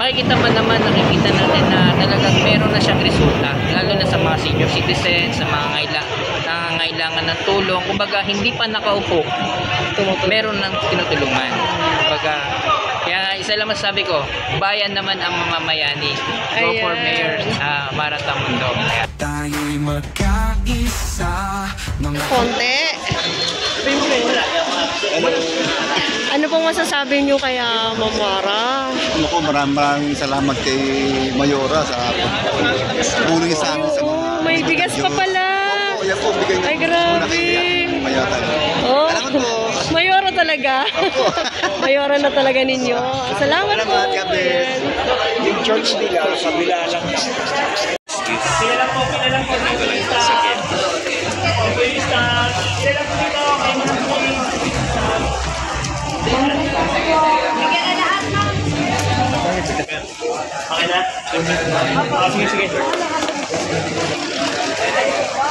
makikita man naman, nakikita natin na talagang meron na siyang resulta, lalo na sa mga senior citizens, sa mga nangangailangan ng tulong. Kumbaga, hindi pa nakaupo, meron nang tinutulungan. Kumbaga, kaya isa lang masabi ko, bayan naman ang mamamayani. Go for Mayor Mara Tamundong. Tayo'y magkaisa mga konti. Ano pong masasabi nyo kaya Ma'am Mara? Ako, maraming salamat kay Mayora sa tulong sa amin sa mga... May bigas pa pala. Oo, yan po, bigay niyo. Ay, grabe. Oh, Mayora talaga. Mayora na talaga ninyo. Salamat po. Yung church nila, kabila lang. Sila lang po dito. Okay na? Sige, sige.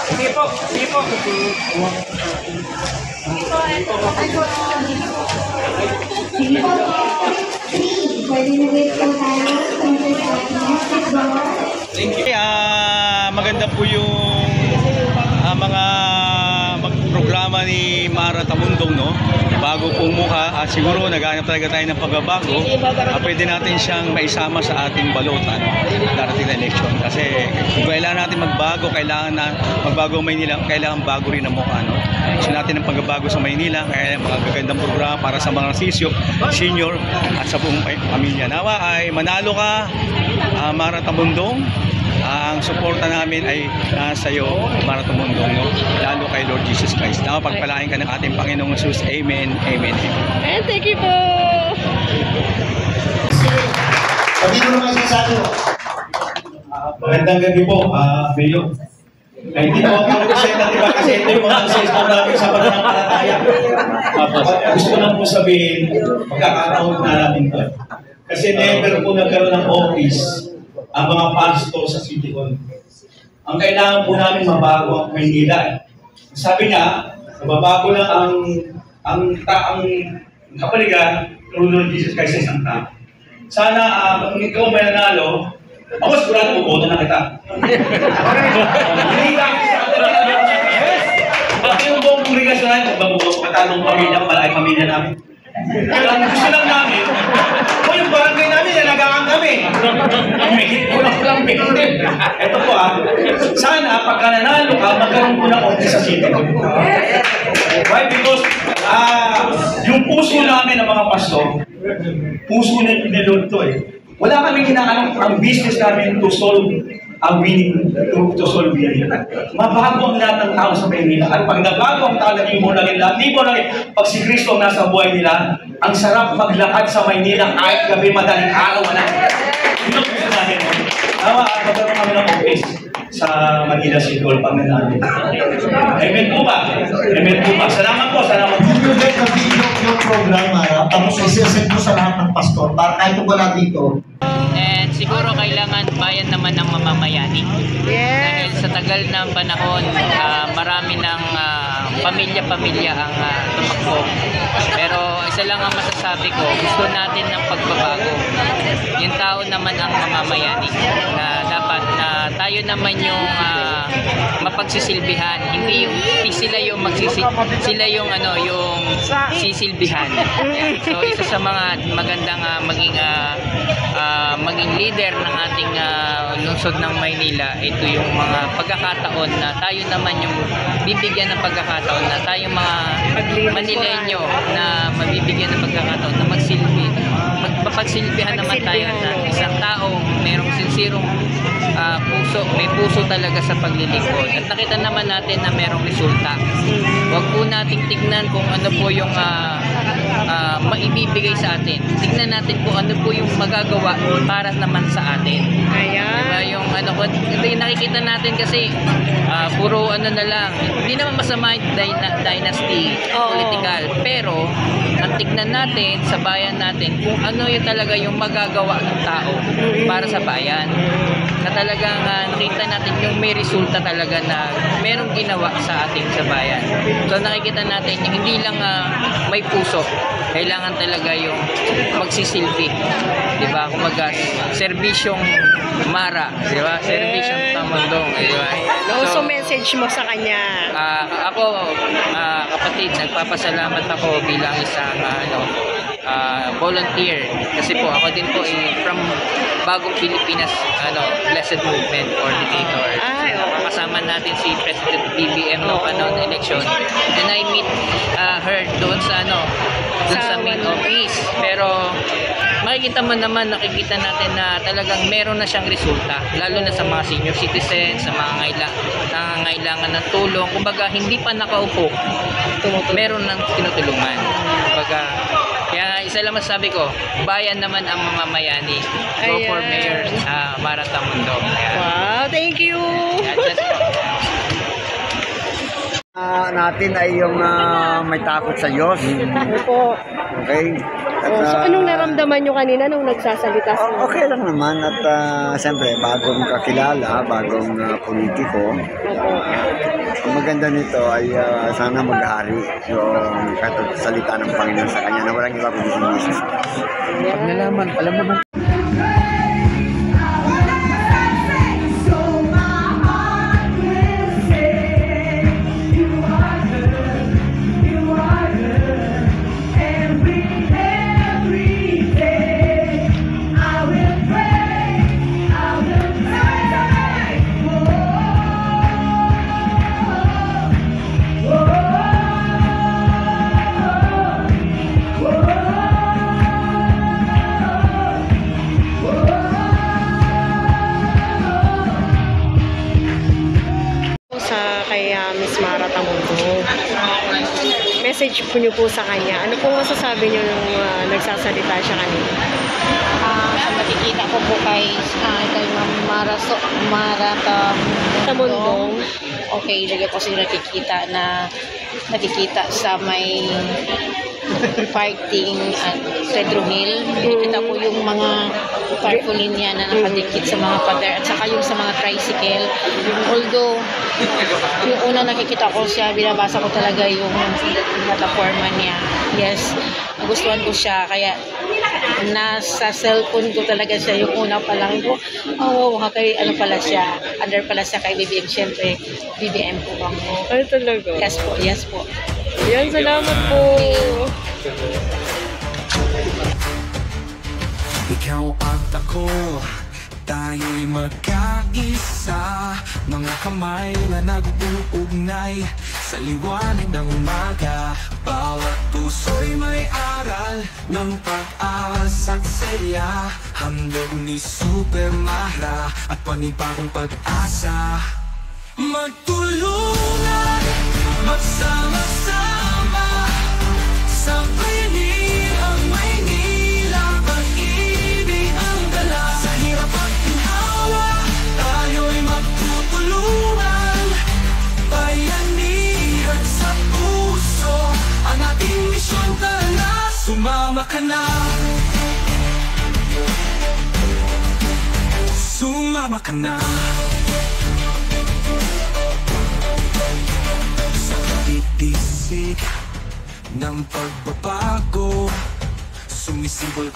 Sige po, sige po. Maganda po yung mga programa ni Mara Tamundong, no? Bago pong mukha, siguro naghahanap talaga tayo ng pagbabago. Pwede natin siyang maisama sa ating balota, no? Darating na election. Kasi kung kailangan natin magbago, kailangan na magbago ang Maynila, kailangan bago rin ang mukha, no? Gusto natin ng pagbabago sa Maynila, kaya mga gagandang programa para sa mga senior at sa buong pamilya. Nawa ay manalo ka, Mara Tamundong. Ang suporta namin ay sa iyo, Mara Tamundong, no? Lalo kay Lord Jesus Christ. Pagpalain ka ng ating Panginoong Jesus. Amen. Amen. And thank you po. Pati mo naman sinasabi mo. Magandang gabi po, Mayo. Ay, hindi po ako representative kasi ito yung mga ancestors namin sa pananampalataya. Gusto ko lang po sabihin, magkakaroon na namin ito. Kasi never po nagkaroon ng office ang mga pastor sa City Hall. Ang kailangan po namin mabago ang Maynila. Sabi niya, mababago na ang kapaligan through Lord Jesus Christ sa isang tao. Sana kung ikaw may nanalo, ako sigurado mo boto na kita. Hindi lang sa pati yung buong kongregasyon natin, pagkatanong pamilya, malaki pamilya namin. Ang gusto lang namin, yung barangay namin, nalagaan kami. Ang mehit ko lang mehit. Ito po sana pagka nanalo ka, magkaroon po ng office sa city. Why? Because yung puso namin ng mga pastor, puso na nilod to eh. Wala kaming hinahanap ang business namin to solve to solve winning. Mabago ang lahat ng tao sa Maynila. At pag nabago ang tao, naging mo lagi. Pag si Kristo nasa buhay nila, ang sarap maglakad sa Maynila kahit gabi, madaling araw, wala. Ito po sa natin. Tama, magkaroon kami ng office sa Manila City Hall pag nanalo. Amen po ba? Amen po ba? Salamat po, salamat po. Yung programa, tapos isisend mo sa lahat ng pastor para kahit wala dito. And siguro kailangan bayan naman ng mamamayani. Dahil sa tagal ng panahon, marami ng pamilya-pamilya ang tumakbo. Pero isa lang ang masasabi ko, gusto natin ng pagbabago. Yung tao naman ang mamamayani na dapat na tayo naman yung mapagsisilbihan, hindi sila yung sila yung yung sisilbihan. So isa sa mga magandang maging leader ng ating lungsod ng Maynila, ito yung mga pagkakataon na tayo naman yung bibigyan ng pagkakataon na tayo mga Manileño na mabibigyan ng pagkakataon na magpapagsilbihan naman tayo ng isang tao merong sinsirong puso, may puso talaga sa paglilingkod. At nakita naman natin na merong resulta. Huwag po nating tignan kung ano po yung maibibigay sa atin. Tignan natin kung ano po yung magagawa para naman sa atin. Diba? Yung nakikita natin kasi puro na lang. Hindi naman masama yung dynasty political. Pero ang tignan natin sa bayan natin kung ano yung talaga yung magagawa ng tao para sa bayan. na talagang nakita natin yung may resulta talaga na merong ginawa sa ating sabayan. So nakikita natin yung hindi lang may puso, kailangan talaga yung magsisilbi, di ba? Kumaga, serbisyong Mara, di ba? Serbisyong Tamundong, di ba? So, message mo sa kanya. Ako, kapatid, nagpapasalamat ako bilang isang volunteer. Kasi po, ako din po from Bagong Pilipinas Blessed Movement Coordinator. Kasama natin si President BBM noong panahon ng election. And I meet her doon sa main office. Pero makikita mo naman, nakikita natin na talagang meron na siyang resulta, lalo na sa mga senior citizens, sa mga nangangailangan ng tulong. Kumbaga, hindi pa nakaupo, meron nang tinutulungan. Kumbaga, kaya isa lang masasabi ko, bayan naman ang mamamayani. Go for Mayor Mara Tamundong. Wow, thank you! Natin ay yung may takot sa Diyos. Opo. Okay? At, So, anong naramdaman nyo kanina nung nagsasalita sa okay lang naman at siyempre bagong kakilala, bagong politiko. Ang maganda nito ay sana maghari yung salita ng Panginoon sa kanya na walang iba kundi si Jesus. Pag nalaman, alam mo ba? Miss Mara Tamundong. Message po niyo po sa kanya. Ano po masasabi niyo nung nagsasalita siya kanina? Sa makikita ko po kay Ma'am Mara Tamundong. Okay, lagi ko sila nakikita sa may parking at Pedro Hill. Nakikita ko yung mga tarpaulin niya na nakadikit sa mga pader at saka yung sa mga tricycle. Although, yung una nakikita ko siya, binabasa ko talaga yung plataforma niya. Yes, nagustuhan ko siya. Kaya, nasa cellphone ko talaga siya. Yung una pa lang ko, kay ano pala siya, under pala siya kay BBM. Siyempre, BBM po ako. Ay, talaga? Yes po, yes po. Yan, salamat po. Ikaw at ako, tayo'y magkaisa. Mga kamay na nag-uugnay sa liwanag ng umaga. Bawat puso'y may aral ng pag-asa at saya. Handog ni Super Mara at panibagong pag-asa. Magtulungan, magsama-sama, sabay ni ang Maynila, pag-ibig ang dala. Sa hirap at ginawa, tayo'y magtutulungan. Bayanihan sa puso, ang ating misyon tala. Sumama ka na, sumama ka na. Titisik ng pagbabago, sumisibol